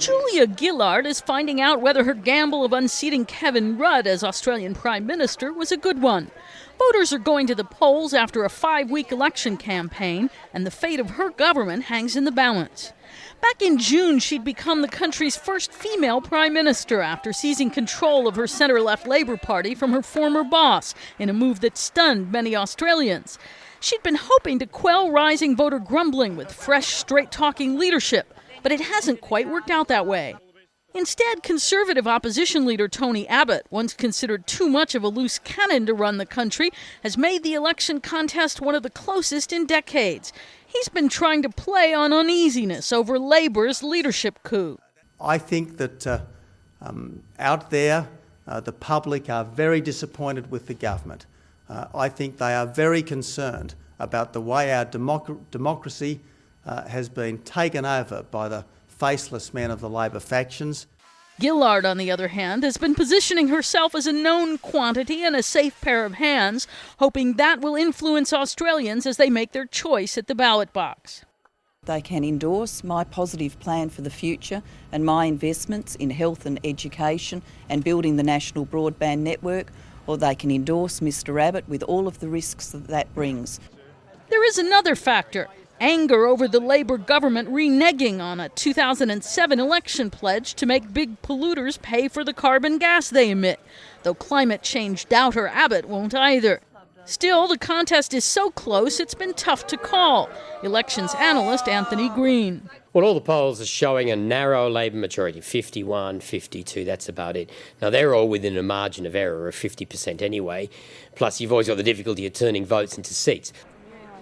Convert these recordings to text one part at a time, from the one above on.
Julia Gillard is finding out whether her gamble of unseating Kevin Rudd as Australian Prime Minister was a good one. Voters are going to the polls after a 5-week election campaign, and the fate of her government hangs in the balance. Back in June, she'd become the country's first female prime minister after seizing control of her centre-left Labour Party from her former boss, in a move that stunned many Australians. She'd been hoping to quell rising voter grumbling with fresh, straight-talking leadership, but it hasn't quite worked out that way. Instead, Conservative opposition leader Tony Abbott, once considered too much of a loose cannon to run the country, has made the election contest one of the closest in decades. He's been trying to play on uneasiness over Labor's leadership coup. I think that out there, the public are very disappointed with the government. I think they are very concerned about the way our democracy has been taken over by the faceless men of the Labor factions. Gillard, on the other hand, has been positioning herself as a known quantity and a safe pair of hands, hoping that will influence Australians as they make their choice at the ballot box. They can endorse my positive plan for the future and my investments in health and education and building the national broadband network, or they can endorse Mr Abbott with all of the risks that brings. There is another factor. Anger over the Labor government reneging on a 2007 election pledge to make big polluters pay for the carbon gas they emit, though climate change doubter Abbott won't either. Still, the contest is so close it's been tough to call. Elections analyst Anthony Green. Well, all the polls are showing a narrow Labor majority, 51, 52, that's about it. Now, they're all within a margin of error of 50% anyway, plus you've always got the difficulty of turning votes into seats.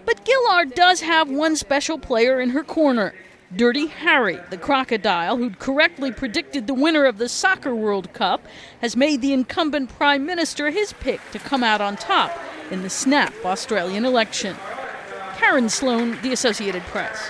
But Gillard does have one special player in her corner. Dirty Harry, the crocodile who'd correctly predicted the winner of the Soccer World Cup, has made the incumbent Prime Minister his pick to come out on top in the snap Australian election. Karen Sloan, The Associated Press.